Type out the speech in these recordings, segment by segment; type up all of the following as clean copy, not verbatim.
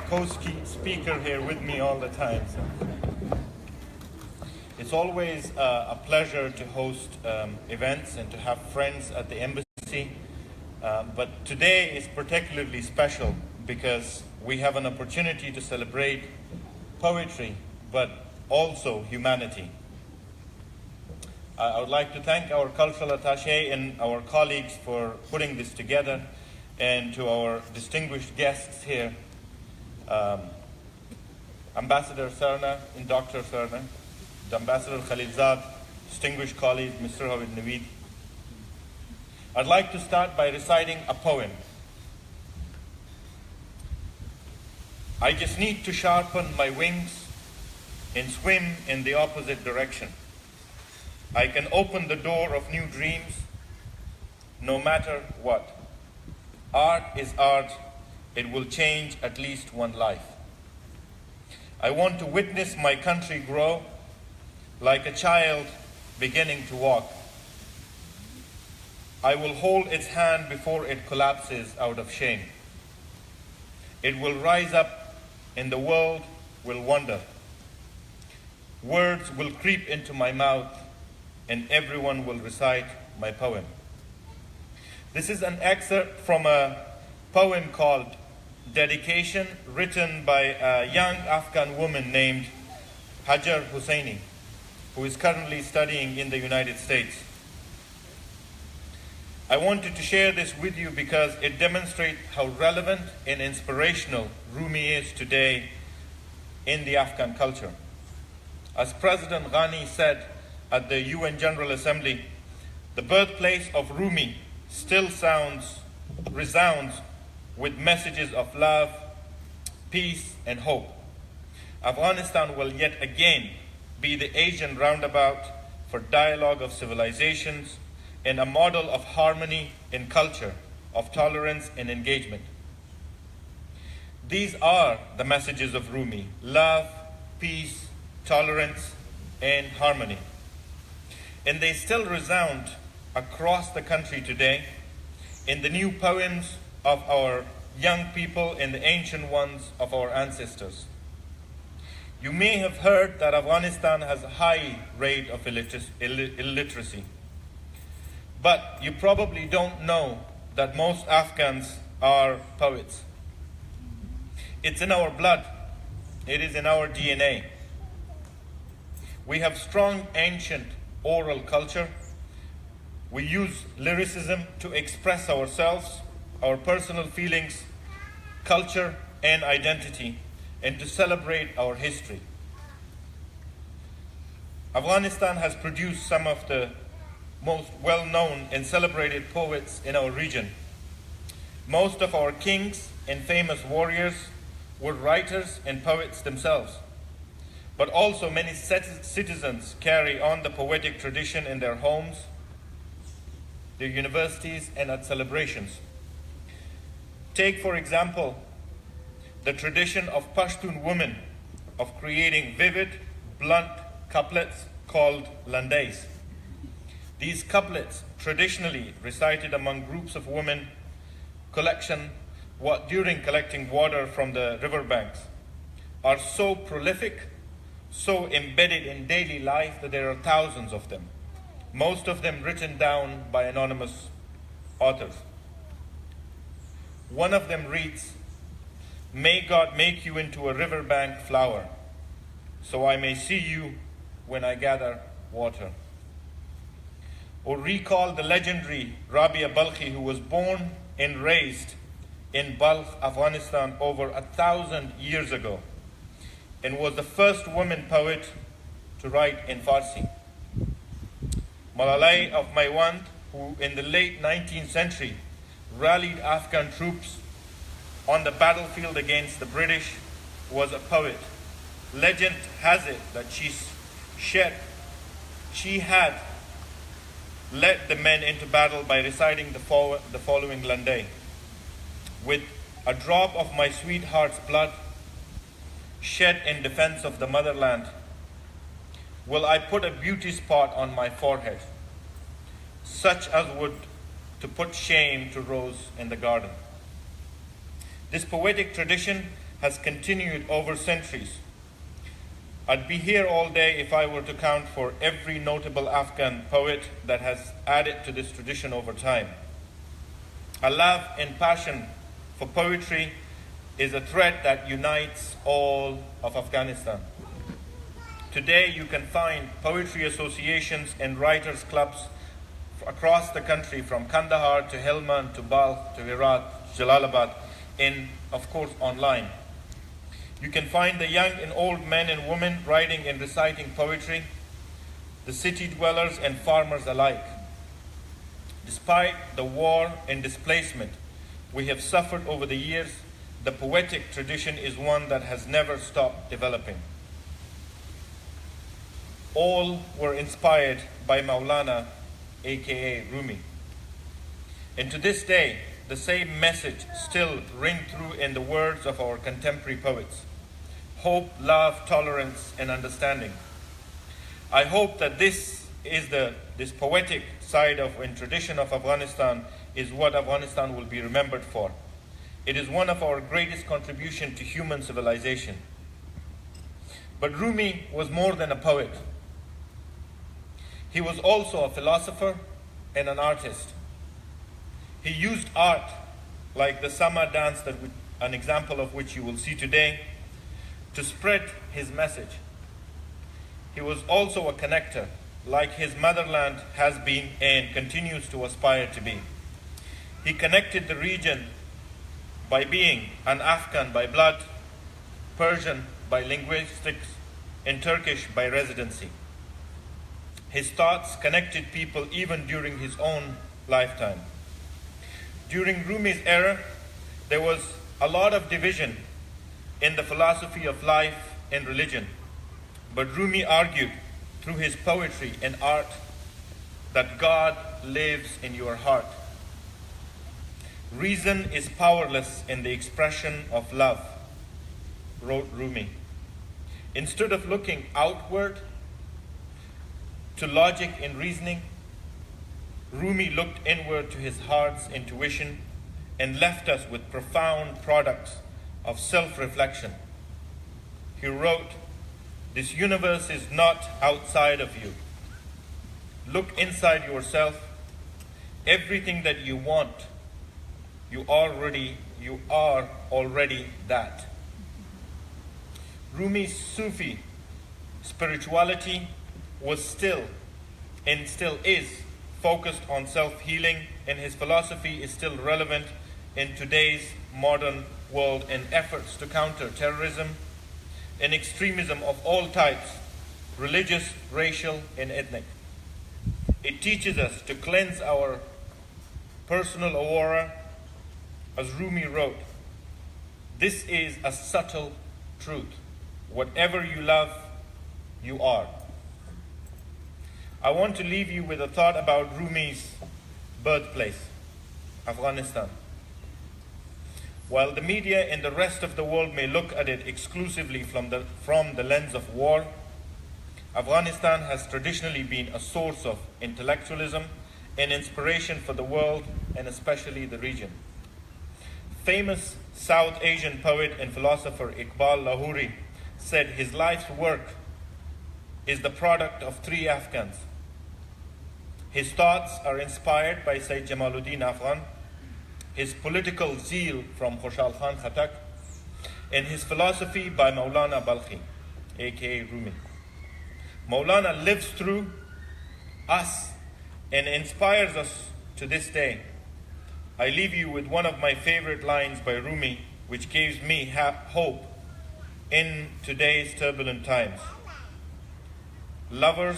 co-speaker here with me all the time. So it's always a pleasure to host events and to have friends at the embassy. But today is particularly special because we have an opportunity to celebrate poetry, but also humanity. I would like to thank our cultural attaché and our colleagues for putting this together, and to our distinguished guests here, Ambassador Sarna and Dr. Sarna, the Ambassador Khalilzad, distinguished colleague Mr. Havid Naveed. I'd like to start by reciting a poem. I just need to sharpen my wings and swim in the opposite direction. I can open the door of new dreams, no matter what. Art is art. It will change at least one life. I want to witness my country grow like a child beginning to walk. I will hold its hand before it collapses out of shame. It will rise up and the world will wonder. Words will creep into my mouth and everyone will recite my poem. This is an excerpt from a poem called Dedication, written by a young Afghan woman named Hajar Husseini, who is currently studying in the United States. I wanted to share this with you because it demonstrates how relevant and inspirational Rumi is today in the Afghan culture. As President Ghani said at the UN General Assembly, the birthplace of Rumi still resounds with messages of love, peace, and hope. Afghanistan will yet again be the Asian roundabout for dialogue of civilizations and a model of harmony in culture, of tolerance and engagement. These are the messages of Rumi: love, peace, tolerance, and harmony. And they still resound across the country today in the new poems of our young people and the ancient ones of our ancestors. You may have heard that Afghanistan has a high rate of illiteracy, but you probably don't know that most Afghans are poets. It's in our blood. It is in our DNA. We have strong ancient oral culture. We use lyricism to express ourselves, our personal feelings, culture, and identity, and to celebrate our history. Afghanistan has produced some of the most well-known and celebrated poets in our region. Most of our kings and famous warriors were writers and poets themselves, but also many citizens carry on the poetic tradition in their homes, their universities, and at celebrations. Take, for example, the tradition of Pashtun women of creating vivid, blunt couplets called landais. These couplets, traditionally recited among groups of women during collecting water from the riverbanks, are so prolific, so embedded in daily life that there are thousands of them, most of them written down by anonymous authors. One of them reads, "May God make you into a riverbank flower, so I may see you when I gather water." Or recall the legendary Rabia Balkhi, who was born and raised in Balkh, Afghanistan over 1,000 years ago, and was the first woman poet to write in Farsi. Malalai of Maiwand, who in the late 19th century rallied Afghan troops on the battlefield against the British, was a poet. Legend has it that she had led the men into battle by reciting the following landai: "With a drop of my sweetheart's blood shed in defense of the motherland, will I put a beauty spot on my forehead, such as would to put shame to rose in the garden." This poetic tradition has continued over centuries. I'd be here all day if I were to count for every notable Afghan poet that has added to this tradition over time. A love and passion for poetry is a thread that unites all of Afghanistan. Today you can find poetry associations and writers' clubs across the country, from Kandahar to Helmand to Balkh to Herat, Jalalabad, and of course online. You can find the young and old men and women writing and reciting poetry, the city dwellers and farmers alike. Despite the war and displacement we have suffered over the years, the poetic tradition is one that has never stopped developing. All were inspired by Maulana, aka Rumi. And to this day, the same message still rings through in the words of our contemporary poets: hope, love, tolerance, and understanding. I hope that this poetic side of and tradition of Afghanistan is what Afghanistan will be remembered for. It is one of our greatest contributions to human civilization. But Rumi was more than a poet. He was also a philosopher and an artist. He used art, like the Sama dance, an example of which you will see today, to spread his message. He was also a connector, like his motherland has been and continues to aspire to be. He connected the region by being an Afghan by blood, Persian by linguistics, and Turkish by residency. His thoughts connected people even during his own lifetime. During Rumi's era, there was a lot of division in the philosophy of life and religion. But Rumi argued through his poetry and art that God lives in your heart. Reason is powerless in the expression of love, wrote Rumi. Instead of looking outward to logic and reasoning, Rumi looked inward to his heart's intuition and left us with profound products of self-reflection. He wrote, "This universe is not outside of you. Look inside yourself. Everything that you want, you are already that." Rumi's Sufi spirituality was still and still is focused on self-healing, and his philosophy is still relevant in today's modern world in efforts to counter terrorism and extremism of all types, religious, racial, and ethnic. It teaches us to cleanse our personal aura. As Rumi wrote, "This is a subtle truth. Whatever you love, you are." I want to leave you with a thought about Rumi's birthplace, Afghanistan. While the media and the rest of the world may look at it exclusively from the lens of war, Afghanistan has traditionally been a source of intellectualism and inspiration for the world, and especially the region. Famous South Asian poet and philosopher Iqbal Lahori said his life's work is the product of three Afghans. His thoughts are inspired by Sayyid Jamaluddin Afghan, his political zeal from Khushal Khan Khattak, and his philosophy by Maulana Balkhi, aka Rumi. Maulana lives through us and inspires us to this day. I leave you with one of my favorite lines by Rumi, which gives me hope in today's turbulent times. Lovers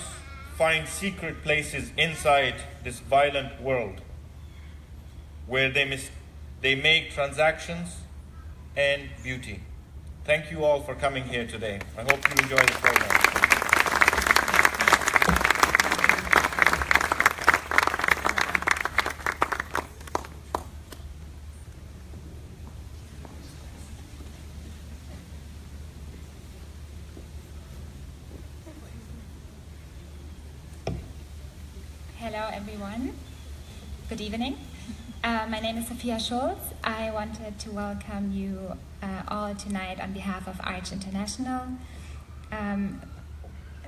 find secret places inside this violent world where they make transactions and beauty. Thank you all for coming here today. I hope you enjoy the program. Hello everyone. Good evening. My name is Sophia Schulz. I wanted to welcome you all tonight on behalf of Arch International.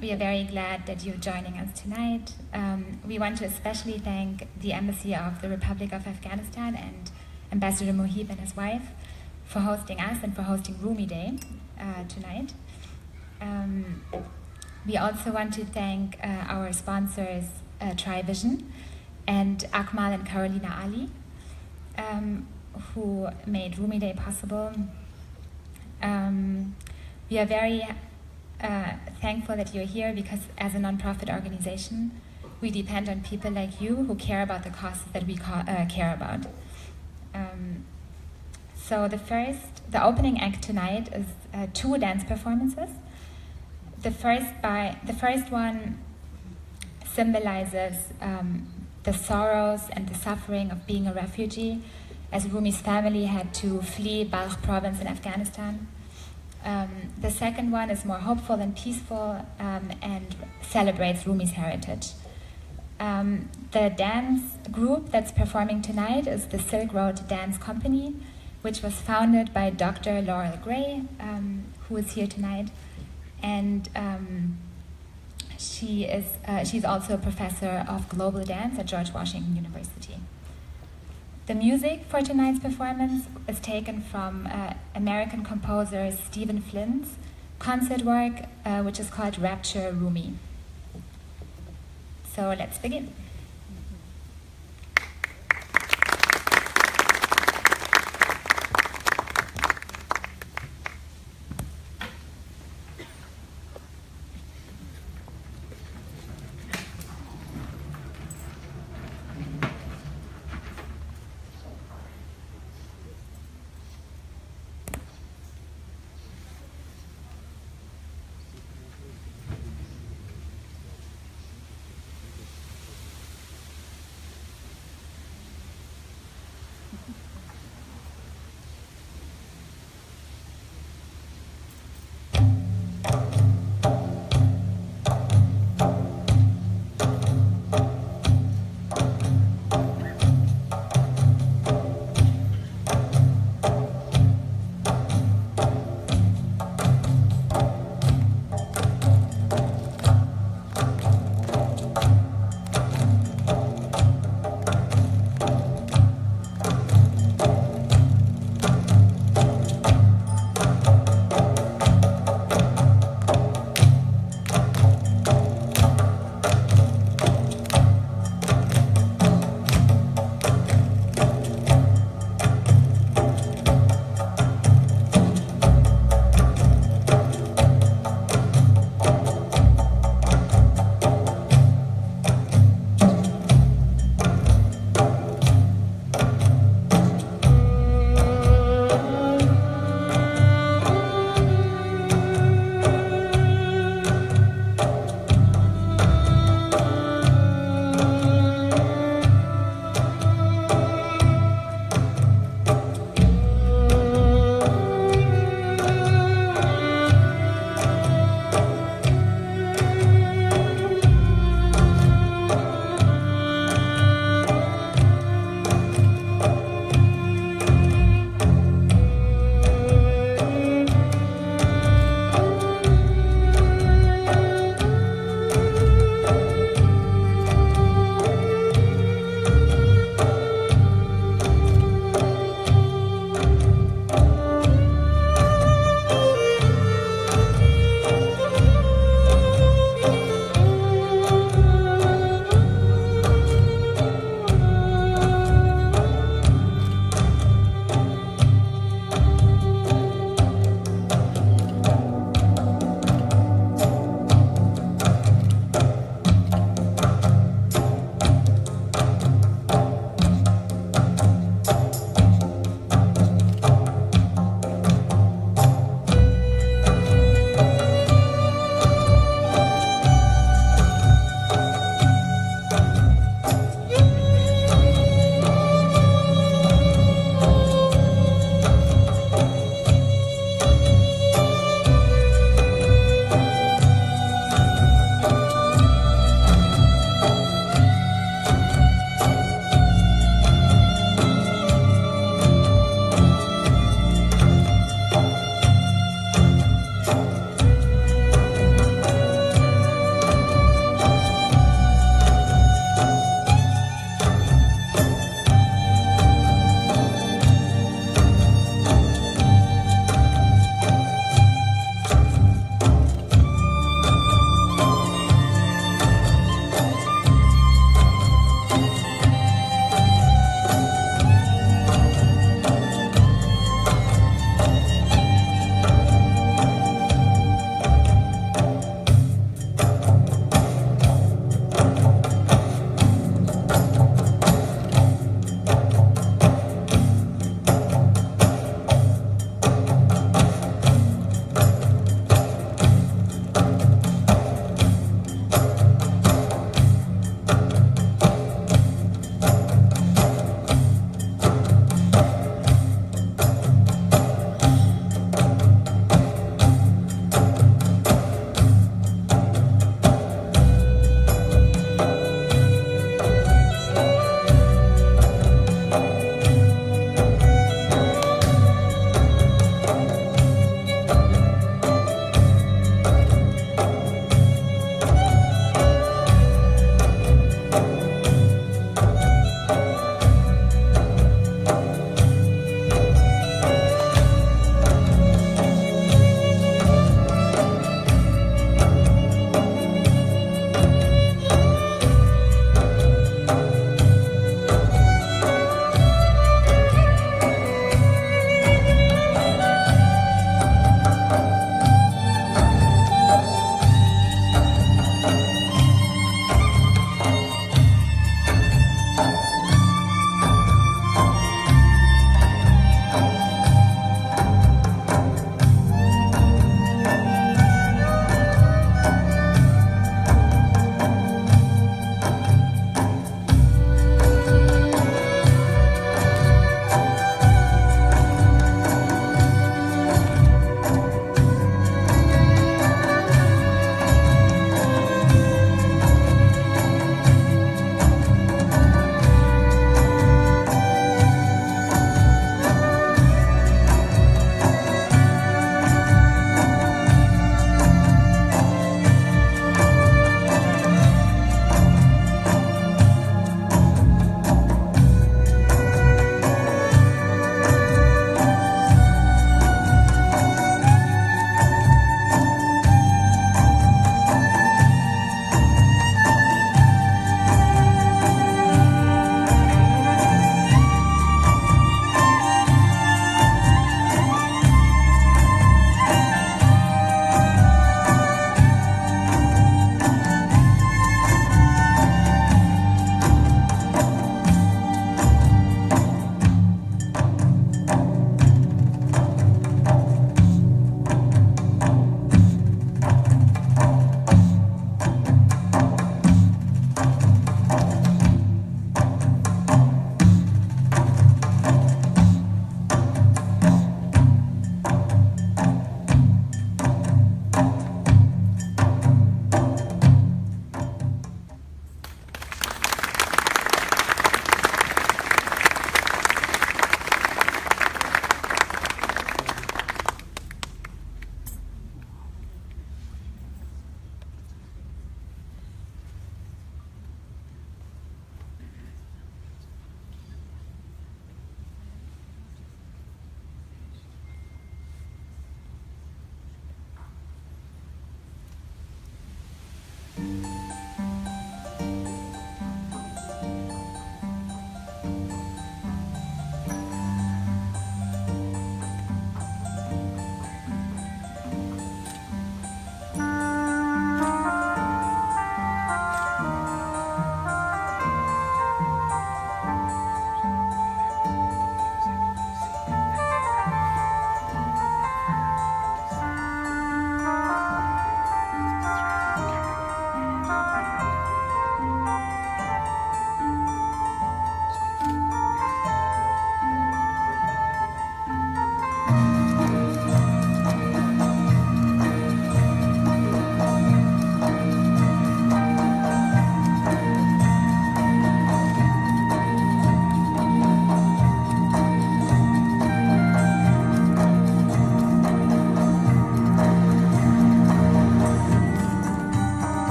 We are very glad that you're joining us tonight. We want to especially thank the Embassy of the Republic of Afghanistan and Ambassador Mohib and his wife for hosting us and for hosting Rumi Day tonight. We also want to thank our sponsors, TriVision, and Akmal and Carolina Ali, who made Rumi Day possible. We are very thankful that you're here because as a nonprofit organization, we depend on people like you who care about the causes that we care about. So the opening act tonight is 2 dance performances. The first one symbolizes the sorrows and the suffering of being a refugee, as Rumi's family had to flee Balkh province in Afghanistan. The second one is more hopeful and peaceful and celebrates Rumi's heritage. The dance group that's performing tonight is the Silk Road Dance Company, which was founded by Dr. Laurel Gray, who is here tonight. And she's also a professor of global dance at George Washington University. The music for tonight's performance is taken from American composer Stephen Flynn's concert work, which is called Rapture Rumi. So let's begin.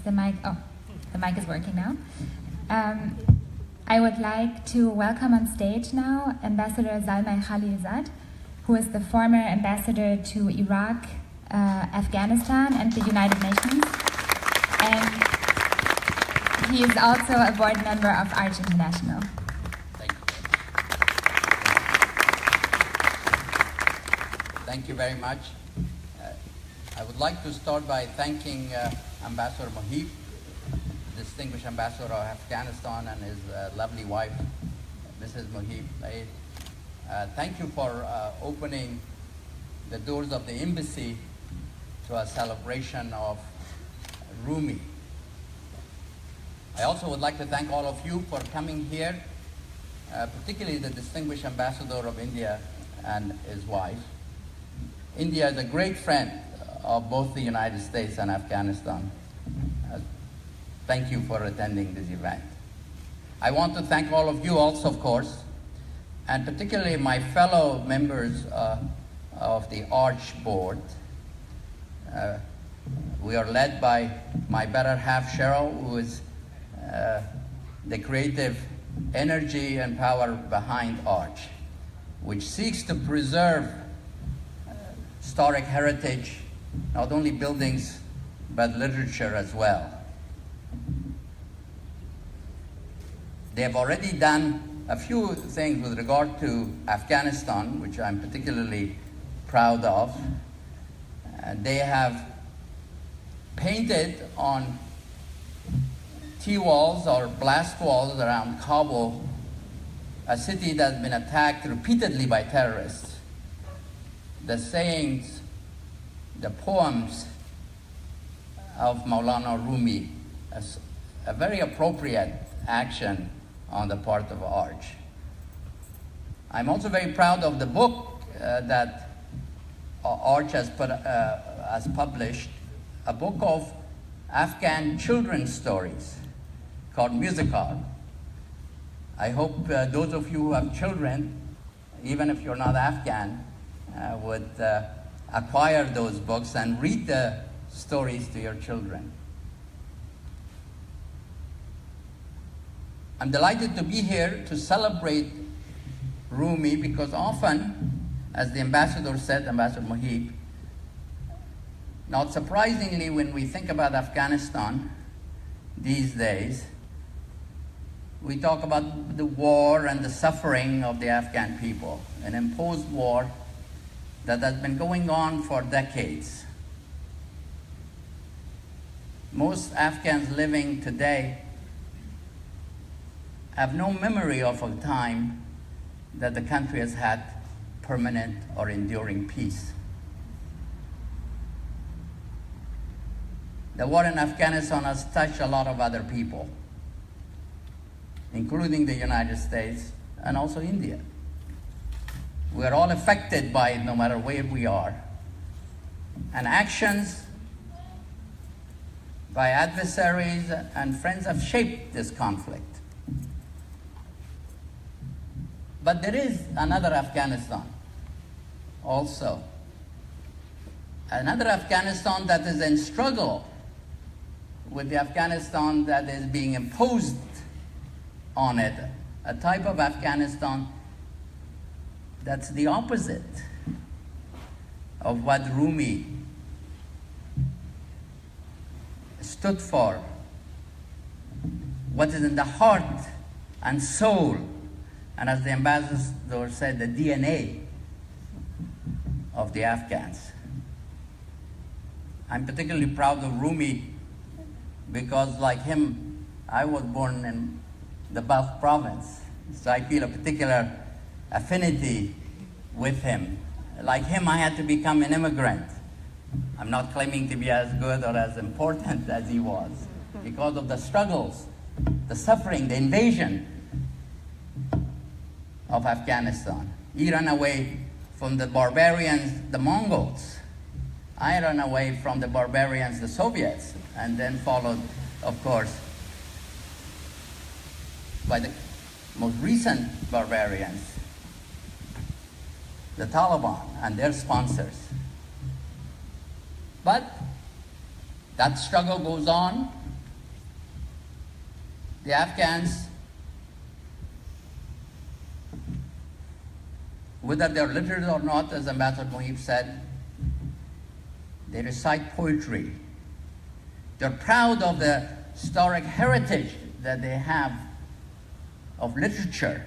the mic, the mic is working now. I would like to welcome on stage now Ambassador Zalmay Khalilzad, who is the former ambassador to Iraq, Afghanistan, and the United Nations. And he is also a board member of Arch International. Thank you. Thank you very much. I would like to start by thanking Ambassador Mohib, distinguished ambassador of Afghanistan, and his lovely wife, Mrs. Mohib. Thank you for opening the doors of the embassy to a celebration of Rumi. I also would like to thank all of you for coming here, particularly the distinguished ambassador of India and his wife. India is a great friend of both the United States and Afghanistan. Thank you for attending this event. I want to thank all of you also, of course, and particularly my fellow members of the Arch board. We are led by my better half, Cheryl, who is the creative energy and power behind Arch, which seeks to preserve historic heritage, not only buildings, but literature as well. They have already done a few things with regard to Afghanistan, which I'm particularly proud of. They have painted on T-walls or blast walls around Kabul, a city that's been attacked repeatedly by terrorists, the sayings, the poems of Maulana Rumi, a very appropriate action on the part of Arch. I'm also very proud of the book that Arch has published, a book of Afghan children's stories called Musical. I hope those of you who have children, even if you're not Afghan, would acquire those books and read the stories to your children. I'm delighted to be here to celebrate Rumi because often, as the ambassador said, Ambassador Mohib, not surprisingly, when we think about Afghanistan these days, we talk about the war and the suffering of the Afghan people, an imposed war that has been going on for decades. Most Afghans living today have no memory of a time that the country has had permanent or enduring peace. The war in Afghanistan has touched a lot of other people, including the United States and also India. We are all affected by it no matter where we are. And actions by adversaries and friends have shaped this conflict. But there is another Afghanistan also. Another Afghanistan that is in struggle with the Afghanistan that is being imposed on it. A type of Afghanistan that's the opposite of what Rumi stood for. What is in the heart and soul, and as the ambassador said, the DNA of the Afghans. I'm particularly proud of Rumi because, like him, I was born in the Balkh province, so I feel a particular affinity with him. Like him, I had to become an immigrant. I'm not claiming to be as good or as important as he was because of the struggles, the suffering, the invasion of Afghanistan. He ran away from the barbarians, the Mongols. I ran away from the barbarians, the Soviets, and then followed, of course, by the most recent barbarians, the Taliban and their sponsors. But that struggle goes on, The Afghans, whether they're literate or not, as Ambassador Mohib said, they recite poetry. They're proud of the historic heritage that they have of literature,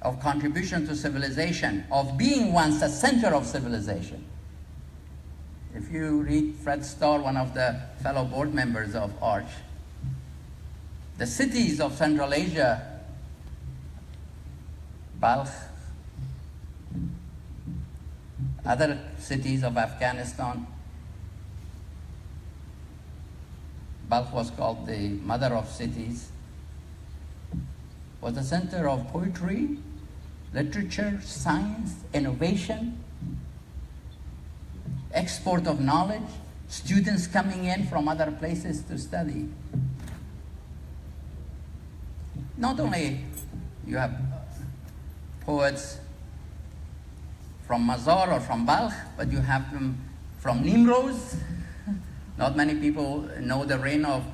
of contribution to civilization, of being once a center of civilization. If you read Fred Starr, one of the fellow board members of ARCH, the cities of Central Asia, Balkh, other cities of Afghanistan, Balkh was called the mother of cities, was a center of poetry, literature, science, innovation, export of knowledge, students coming in from other places to study. Not only you have poets from Mazar or from Balkh, but you have them from Nimroz. Not many people know the reign of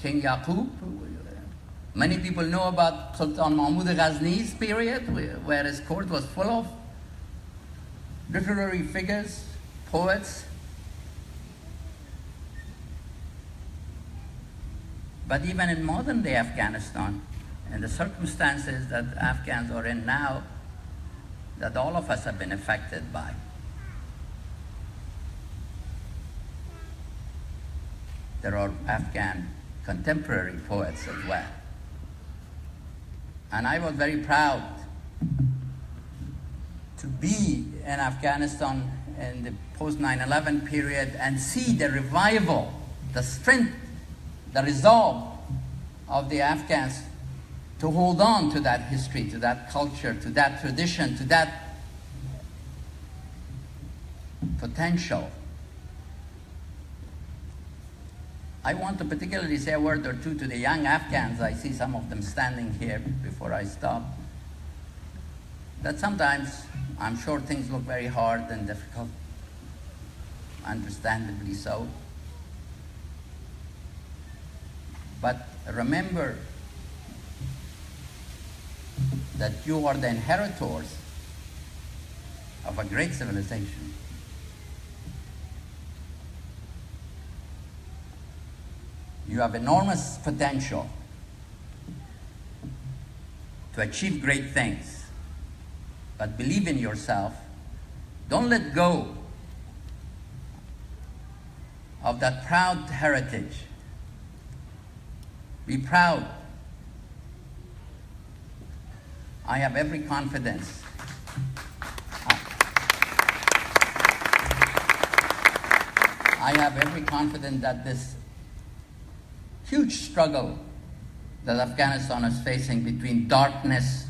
King Yaqub. Many people know about Sultan Mahmud Ghazni's period, where his court was full of literary figures, poets. But even in modern day Afghanistan, and the circumstances that Afghans are in now, that all of us have been affected by, there are Afghan contemporary poets as well. And I was very proud to be in Afghanistan in the post 9/11 period and see the revival, the strength, the resolve of the Afghans to hold on to that history, to that culture, to that tradition, to that potential. I want to particularly say a word or two to the young Afghans. I see some of them standing here before I stop. That sometimes, I'm sure things look very hard and difficult, understandably so. But remember that you are the inheritors of a great civilization. You have enormous potential to achieve great things, but believe in yourself. Don't let go of that proud heritage. Be proud. I have every confidence. I have every confidence that this huge struggle that Afghanistan is facing between darkness,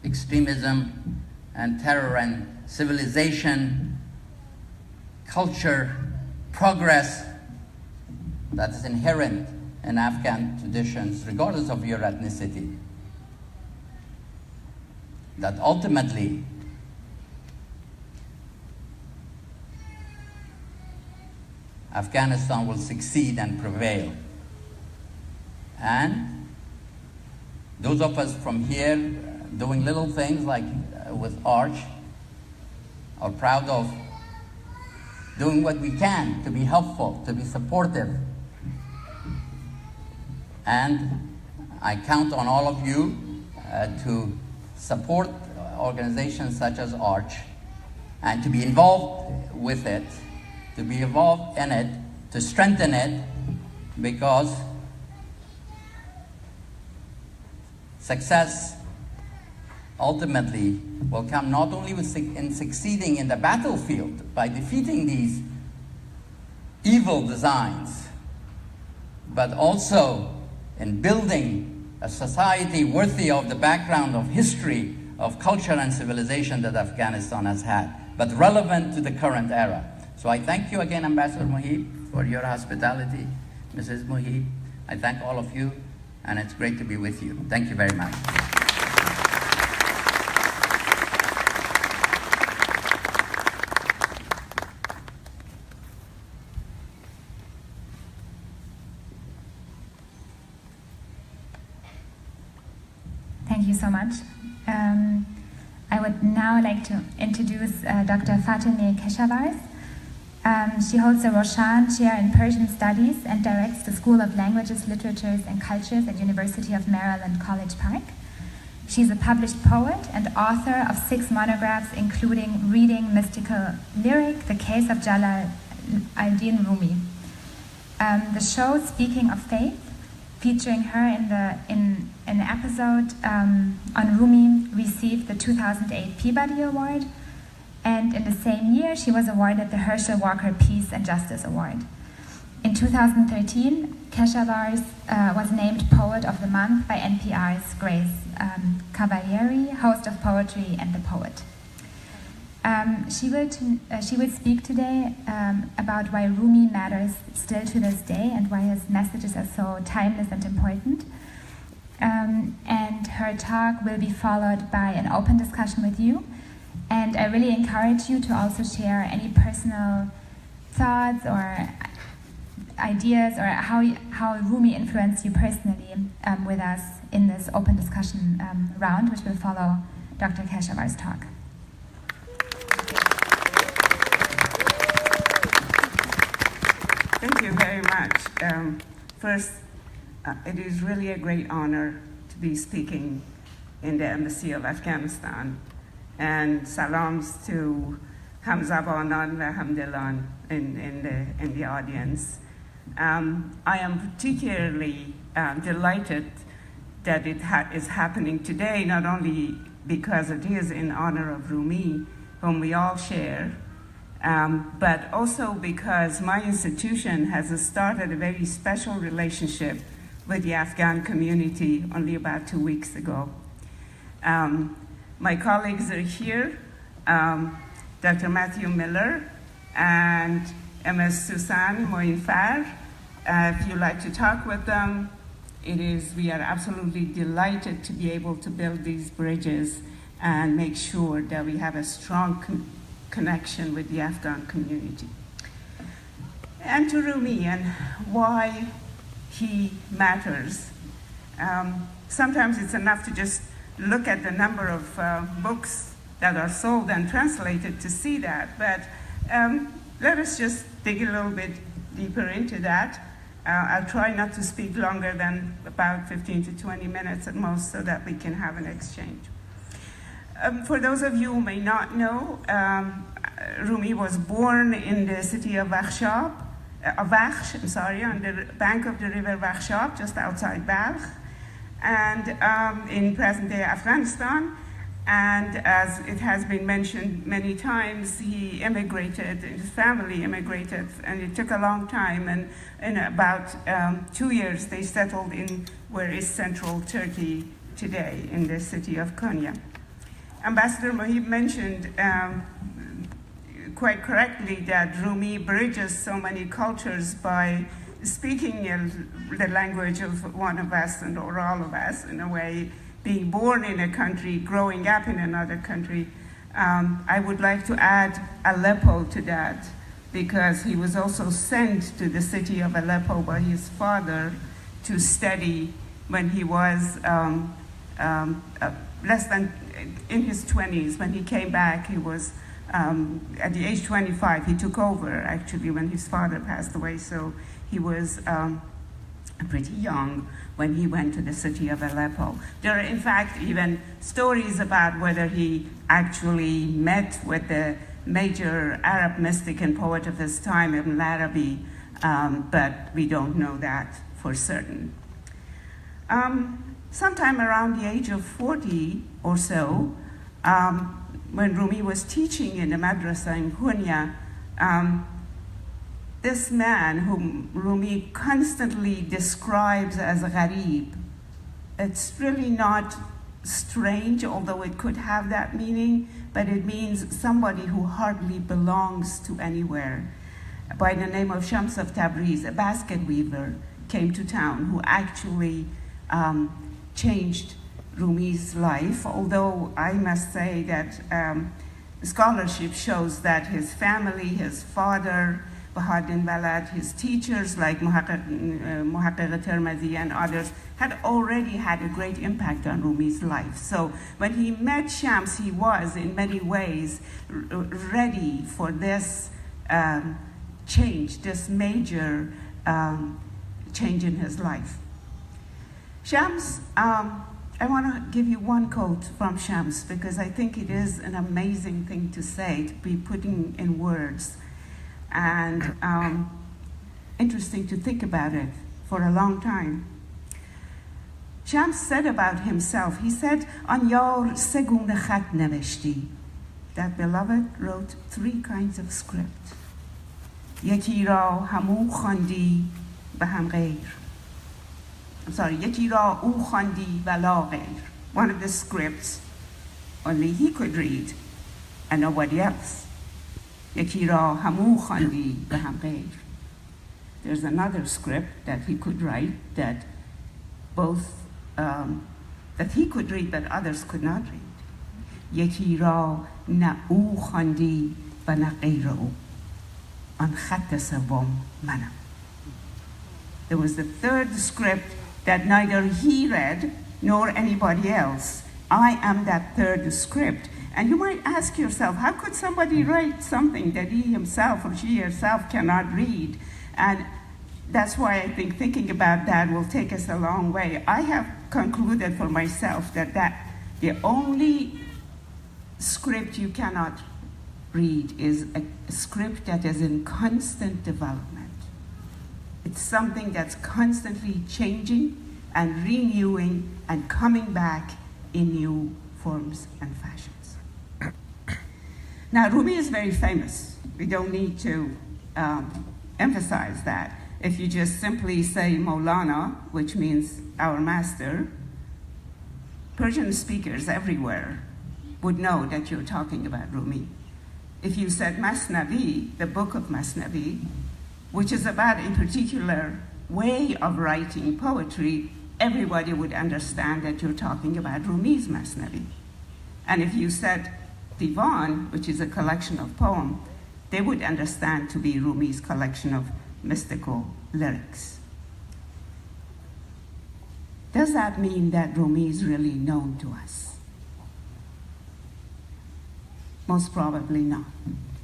extremism, and terror, and civilization, culture, progress that is inherent in Afghan traditions, regardless of your ethnicity, that ultimately Afghanistan will succeed and prevail. And those of us from here doing little things like with ARCH are proud of doing what we can to be helpful, to be supportive. And I count on all of you to support organizations such as ARCH and to be involved with it, to be involved in it, to strengthen it, because success ultimately will come not only in succeeding in the battlefield by defeating these evil designs, but also in building a society worthy of the background of history, of culture and civilization that Afghanistan has had, but relevant to the current era. So I thank you again, Ambassador Mohib, for your hospitality. Mrs. Mohib, I thank all of you, and it's great to be with you. Thank you very much. Thank you so much. I would now like to introduce Dr. Fatemeh Keshavarz. She holds a Roshan Chair in Persian Studies and directs the School of Languages, Literatures and Cultures at University of Maryland, College Park. She's a published poet and author of 6 monographs, including Reading Mystical Lyric, The Case of Jalal al-Din Rumi. The show Speaking of Faith, featuring her in an episode on Rumi, received the 2008 Peabody Award, and in the same year she was awarded the Herschel Walker Peace and Justice Award. In 2013, Keshavarz was named Poet of the Month by NPR's Grace Cavalieri, host of Poetry and the Poet. She will speak today about why Rumi matters still to this day and why his messages are so timeless and important. And her talk will be followed by an open discussion with you. And I really encourage you to also share any personal thoughts or ideas or how Rumi influenced you personally with us in this open discussion round, which will follow Dr. Keshavar's talk. Thank you very much. First, it is really a great honor to be speaking in the Embassy of Afghanistan. And salams to Hamzabanan and Hamdilan in the audience. I am particularly delighted that it is happening today, not only because it is in honor of Rumi, whom we all share, but also because my institution has started a very special relationship with the Afghan community only about 2 weeks ago. My colleagues are here, Dr. Matthew Miller and Ms. Susan Moinfar. If you'd like to talk with them, we are absolutely delighted to be able to build these bridges and make sure that we have a strong connection with the Afghan community. And to Rumi and why he matters. Sometimes it's enough to just look at the number of books that are sold and translated to see that, but let us just dig a little bit deeper into that. I'll try not to speak longer than about 15 to 20 minutes at most so that we can have an exchange. For those of you who may not know, Rumi was born in the city of Vakhsh, on the bank of the river Vakhsh, just outside Balkh, and in present-day Afghanistan. And as it has been mentioned many times, he immigrated, his family immigrated, and it took a long time. And in about 2 years, they settled in where is central Turkey today, in the city of Konya. Ambassador Mohib mentioned quite correctly that Rumi bridges so many cultures by speaking the language of one of us or all of us, in a way, being born in a country, growing up in another country. I would like to add Aleppo to that, because he was also sent to the city of Aleppo by his father to study when he was less than in his 20s. When he came back, he was at the age 25. He took over, actually, when his father passed away, so he was pretty young when he went to the city of Aleppo. There are, in fact, even stories about whether he actually met with the major Arab mystic and poet of his time, Ibn Arabi, but we don't know that for certain. Sometime around the age of 40 or so, when Rumi was teaching in the madrasa in Konya, this man whom Rumi constantly describes as gharib, it's really not strange, although it could have that meaning, but it means somebody who hardly belongs to anywhere. By the name of Shams of Tabriz, a basket weaver, came to town who actually changed Rumi's life, although I must say that scholarship shows that his family, his father, Bahauddin Walad, his teachers like Muhaqqiq Tirmidhi and others, had already had a great impact on Rumi's life. So when he met Shams, he was in many ways ready for this change, this major change in his life. Shams, I want to give you one quote from Shams because I think it is an amazing thing to say, to be putting in words, and interesting to think about it for a long time. Shams said about himself, he said, "An yar se gune khat neveshti." That beloved wrote 3 kinds of script. Yeki ra hamu khandi baham ghair. I'm sorry, Yeki ra u khandi vala ghair. One of the scripts only he could read and nobody else. Yeki ra hamu khandi baham ghair. There's another script that he could write that both that he could read but others could not read. Yeki ra na u khandi wa na ghair u. An khat savom manam. There was the 3rd script that neither he read nor anybody else. I am that 3rd script. And you might ask yourself, how could somebody write something that he himself or she herself cannot read? And that's why I think thinking about that will take us a long way. I have concluded for myself that the only script you cannot read is a script that is in constant development. It's something that's constantly changing and renewing and coming back in new forms and fashions. Now, Rumi is very famous. We don't need to emphasize that. If you just simply say Maulana, which means our master, Persian speakers everywhere would know that you're talking about Rumi. If you said Masnavi, the book of Masnavi, which is about a particular way of writing poetry, everybody would understand that you're talking about Rumi's Masnavi. And if you said Divan, which is a collection of poems, they would understand to be Rumi's collection of mystical lyrics. Does that mean that Rumi is really known to us? Most probably not.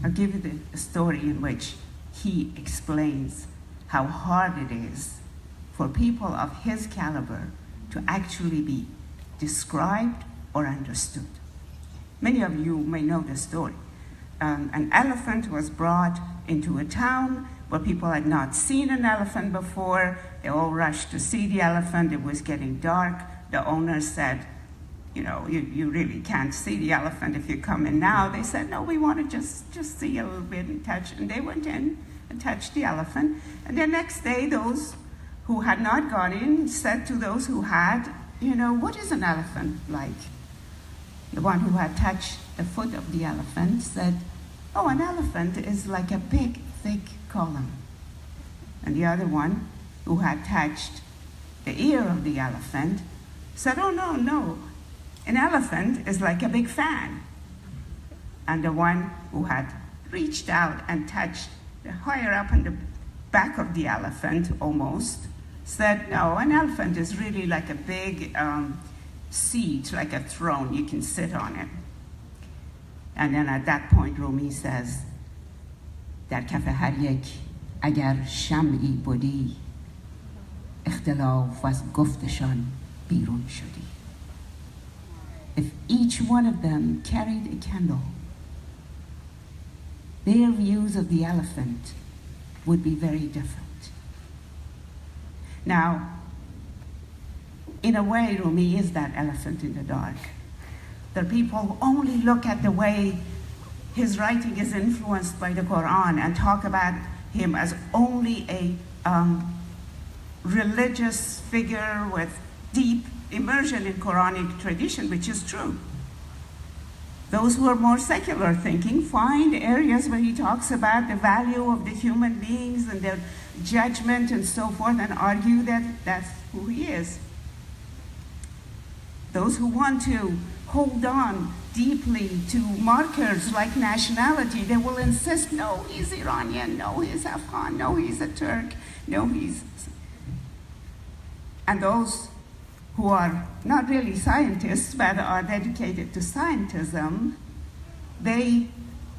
I'll give you a story in which he explains how hard it is for people of his caliber to actually be described or understood. Many of you may know the story. An elephant was brought into a town where people had not seen an elephant before. They all rushed to see the elephant. It was getting dark. The owner said, you know, you really can't see the elephant if you come in now. They said, no, we want to just see a little bit and touch. And they went in and touched the elephant. And the next day, those who had not gone in said to those who had, you know, what is an elephant like? The one who had touched the foot of the elephant said, oh, an elephant is like a big, thick column. And the other one, who had touched the ear of the elephant, said, oh, no, no, an elephant is like a big fan. And the one who had reached out and touched higher up in the back of the elephant, almost, said, no, an elephant is really like a big seat, like a throne, you can sit on it. And then at that point, Rumi says, در کف هر یک اگر شمعی بودی اختلاف از گفتشان بیرون شدی. If each one of them carried a candle, their views of the elephant would be very different. Now, in a way, Rumi is that elephant in the dark. There are people who only look at the way his writing is influenced by the Quran and talk about him as only a religious figure with deep immersion in Quranic tradition, which is true. Those who are more secular thinking find areas where he talks about the value of the human beings and their judgment and so forth and argue that that's who he is. those who want to hold on deeply to markers like nationality, they will insist, no, he's Iranian, no, he's Afghan, no, he's a Turk, no, he's... And those who are not really scientists, but are dedicated to scientism, they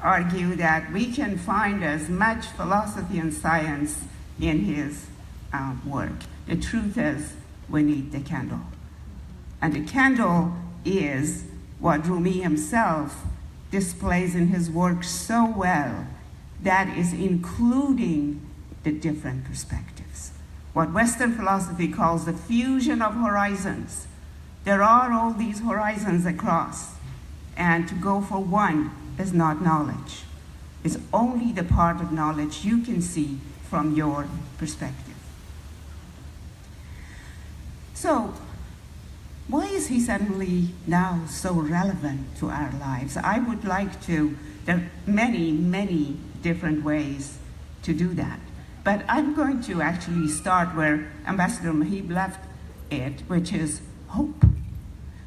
argue that we can find as much philosophy and science in his work. The truth is, we need the candle. And the candle is what Rumi himself displays in his work so well, that is including the different perspectives. What Western philosophy calls the fusion of horizons. There are all these horizons across, and to go for one is not knowledge. It's only the part of knowledge you can see from your perspective. So, why is he suddenly now so relevant to our lives? I would like to, there are many, many different ways to do that. But I'm going to actually start where Ambassador Mahib left it, which is hope.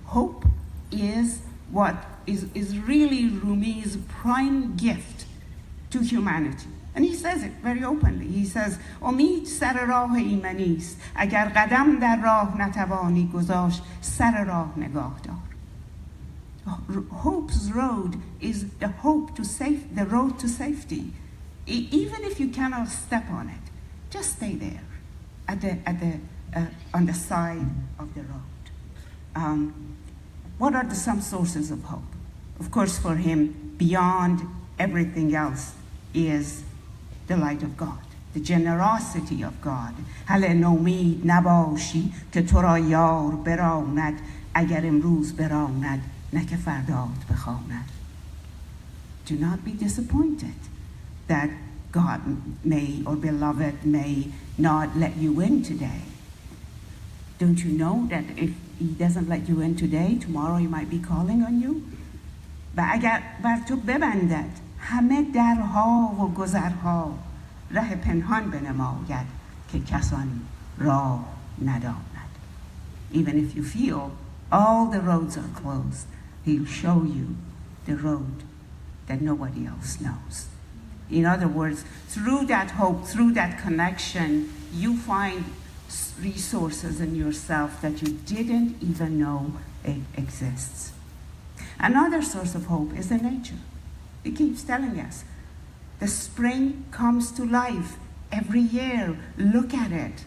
Hope is what is really Rumi's prime gift to humanity. And he says it very openly. He says, امید سر راه ایمنی است. اگر قدم در راه نتوانی گذاشت سر راه نگاه دار. Hope's road is the hope to the road to safety. Even if you cannot step on it, just stay there on the side of the road. What are some sources of hope? Of course, for him, beyond everything else, is the light of God, the generosity of God. هل نومید نباشی که تو را یار براند اگر امروز براند نه که فردات بخواند. Do not be disappointed that God may, or beloved may not let you in today. Don't you know that if he doesn't let you in today, tomorrow he might be calling on you? و اگر بر تو ببندد همه درها و گذرها ره پنهان بنماید که کسان راه نداند. Even if you feel all the roads are closed, he'll show you the road that nobody else knows. In other words, through that hope, through that connection, you find resources in yourself that you didn't even know it exists. Another source of hope is the nature. It keeps telling us, the spring comes to life every year. Look at it.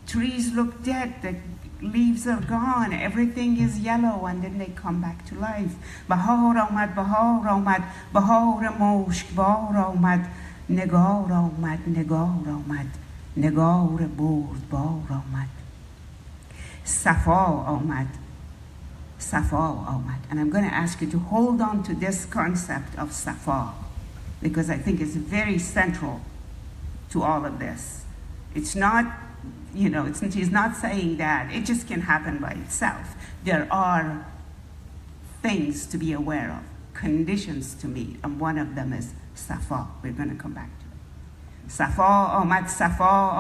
Trees look dead, the leaves are gone, everything is yellow, and then they come back to life. بهار آمد، بهار آمد، بهار مشکبار آمد، نگار آمد، نگار آمد، نگار بردبار آمد. صفا آمد، صفا آمد. And I'm going to ask you to hold on to this concept of safa, because I think it's very central to all of this. It's not, he's not saying that it just can happen by itself. There are things to be aware of, conditions to meet, and one of them is safa. We're going to come back to it. Safa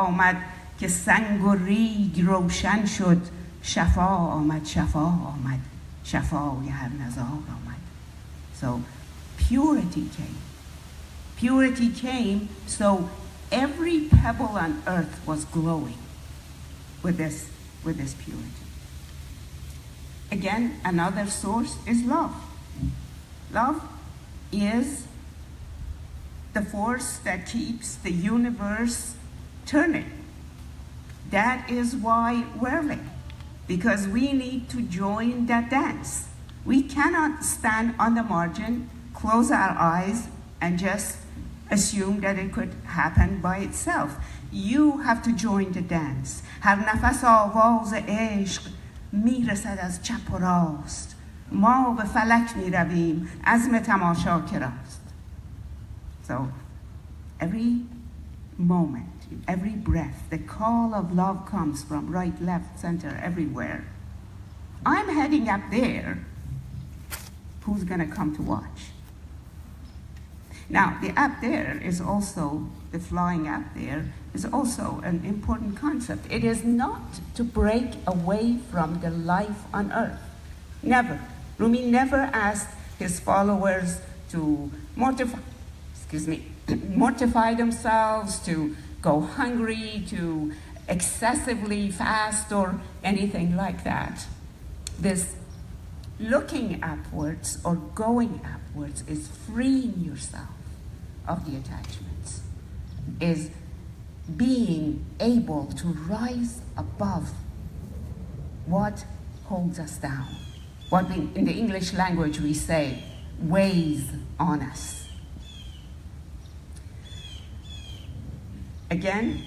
آمد که سنگ و ریگ روشن شد. شفا آمد، شفا آمد، شفای هر نزار آمد. So purity came. Purity came, so every pebble on earth was glowing with this purity. Again, another source is love. Love is the force that keeps the universe turning. That is why we're living, because we need to join that dance. We cannot stand on the margin, close our eyes, and just assume that it could happen by itself. You have to join the dance. هر نفس آواز عشق میرسد از چپ و راست. ما به فلک میرویم عزم تماشا که راست. So every moment, every breath, the call of love comes from right, left, center, everywhere. I'm heading up there. Who's going to come to watch? Now, the up there is also, the flying up there is also an important concept. It is not to break away from the life on earth. Never. Rumi never asked his followers to mortify themselves, to go hungry, to excessively fast or anything like that. This looking upwards or going upwards is freeing yourself of the attachments, is being able to rise above what holds us down, what in the English language we say weighs on us. Again,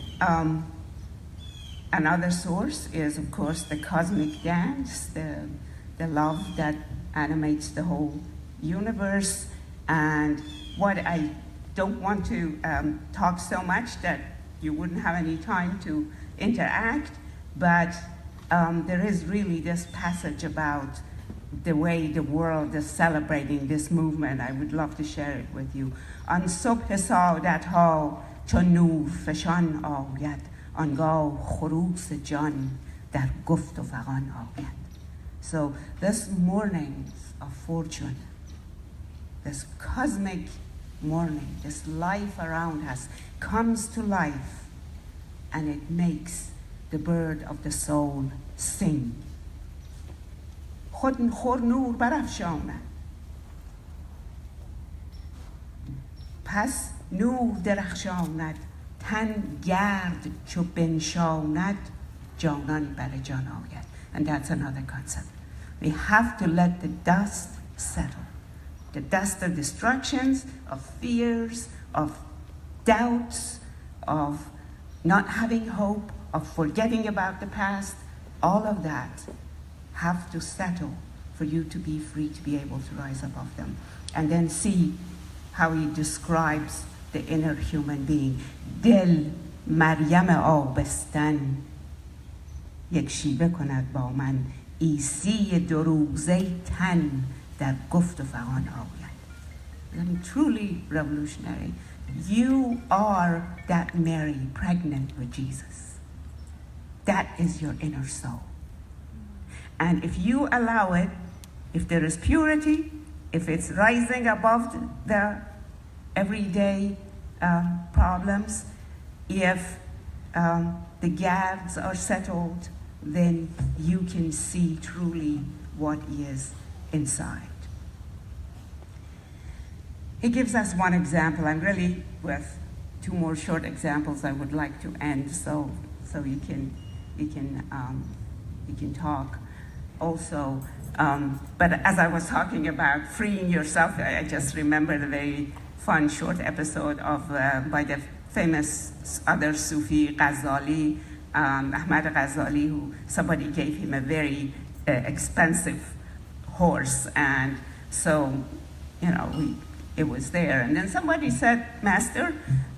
another source is, of course, the cosmic dance, the love that animates the whole universe. And what I don't want to talk so much that you wouldn't have any time to interact, but there is really this passage about the way the world is celebrating this movement. I would love to share it with you. An صبح سعادت‌ها چون نور فشان آید آنگاه خروس جان در گفت و فغان آید. So this morning of fortune, this cosmic morning, this life around us comes to life, and it makes the bird of the soul sing. خود خور نور برافشاند. پس نور درخشاند تن گرد چو بنشاند جانان بر جان آید. And that's another concept. We have to let the dust settle. The dust of distractions, of fears, of doubts, of not having hope, of forgetting about the past, all of that have to settle for you to be free, to be able to rise above them. And then see how he describes the inner human being. دل مریم آبستن یک شیوه کند با من عیسی دو روزه تن در گفت و فغان آید. And truly revolutionary. You are that Mary pregnant with Jesus. That is your inner soul. And if you allow it, if there is purity, if it's rising above the everyday problems, if the gaps are settled, then you can see truly what is inside. He gives us one example. I'm really with two more short examples I would like to end, so you can talk also. But as I was talking about freeing yourself, I just remembered a very fun short episode of by the famous other Sufi Ghazali, Ahmad Ghazali, who somebody gave him a very expensive horse, and so it was there. And then somebody said, "Master,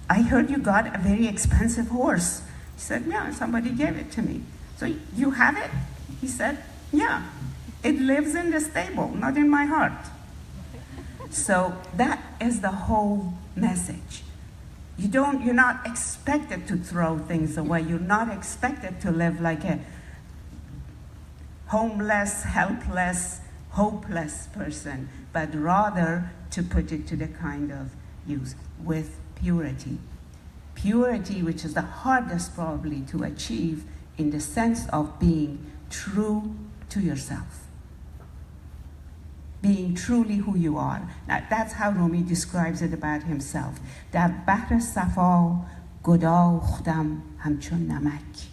I heard you got a very expensive horse." He said, "Yeah, somebody gave it to me." "So you have it?" He said, "Yeah, it lives in the stable, not in my heart." So that is the whole message. You're not expected to throw things away. You're not expected to live like a homeless, helpless, hopeless person, but rather to put it to the kind of use with purity. Purity, which is the hardest probably to achieve in the sense of being true to yourself. Being truly who you are. Now, that's how Rumi describes it about himself. در بحر صفا گداختم همچون نمک.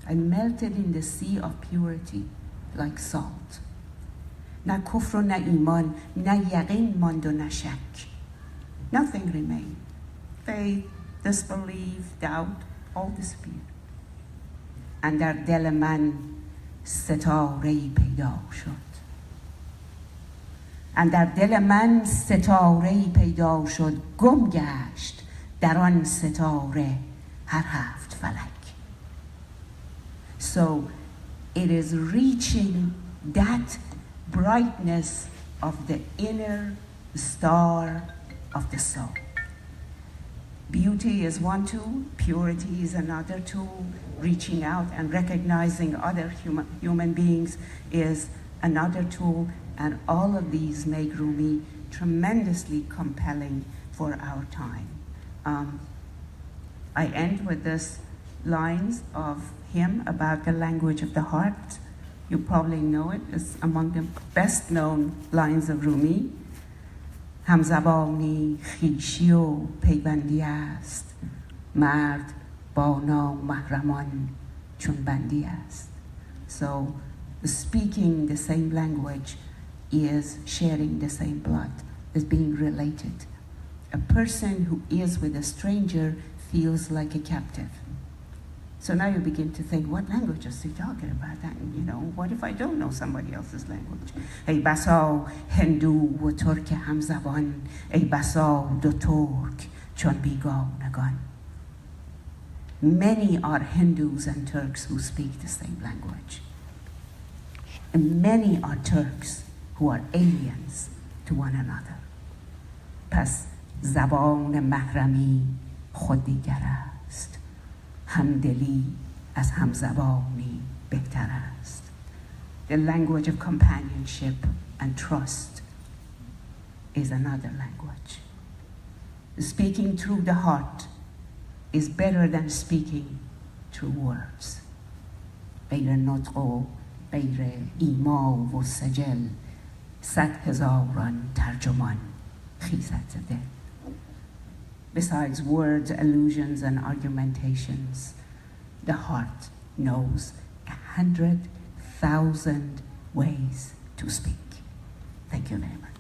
I melted in the sea of purity like salt. نه کفر و نه ایمان، نه یقین ماند و نه شک. Nothing remained. Faith, disbelief, doubt, all disappeared. And در دل من ستاره‌ای پیدا شد. اندر دل من ستاره‌ای پیدا شد، گم گشت در آن ستاره هر هفت فلک. So it is reaching that brightness of the inner star of the soul. Beauty is one tool, purity is another tool, reaching out and recognizing other human beings is another tool, and all of these make Rumi tremendously compelling for our time. I end with this lines of him about the language of the heart. You probably know it. It's among the best known lines of Rumi. همزبانی خویشی و پیوندی است، مرد با نامحرمان چون بندی است. So speaking the same language is sharing the same blood, is being related. A person who is with a stranger feels like a captive. So now you begin to think, what language is he talking about? And, you know, what if I don't know somebody else's language? ای بسا هندو و ترک همزبان، ای بسا دو ترک چون بیگانگان. Many are Hindus and Turks who speak the same language. And many are Turks who are aliens to one another. پس زبان محرمی خود دیگر است. همدلی از همزبانی بهتر است. The language of companionship and trust is another language. Speaking through the heart is better than speaking through words. غیر نطق و غیر ایما و سجل 100,000 ترجمان خیزد ز دل. Besides words, allusions, and argumentations, the heart knows 100,000 ways to speak. Thank you very much.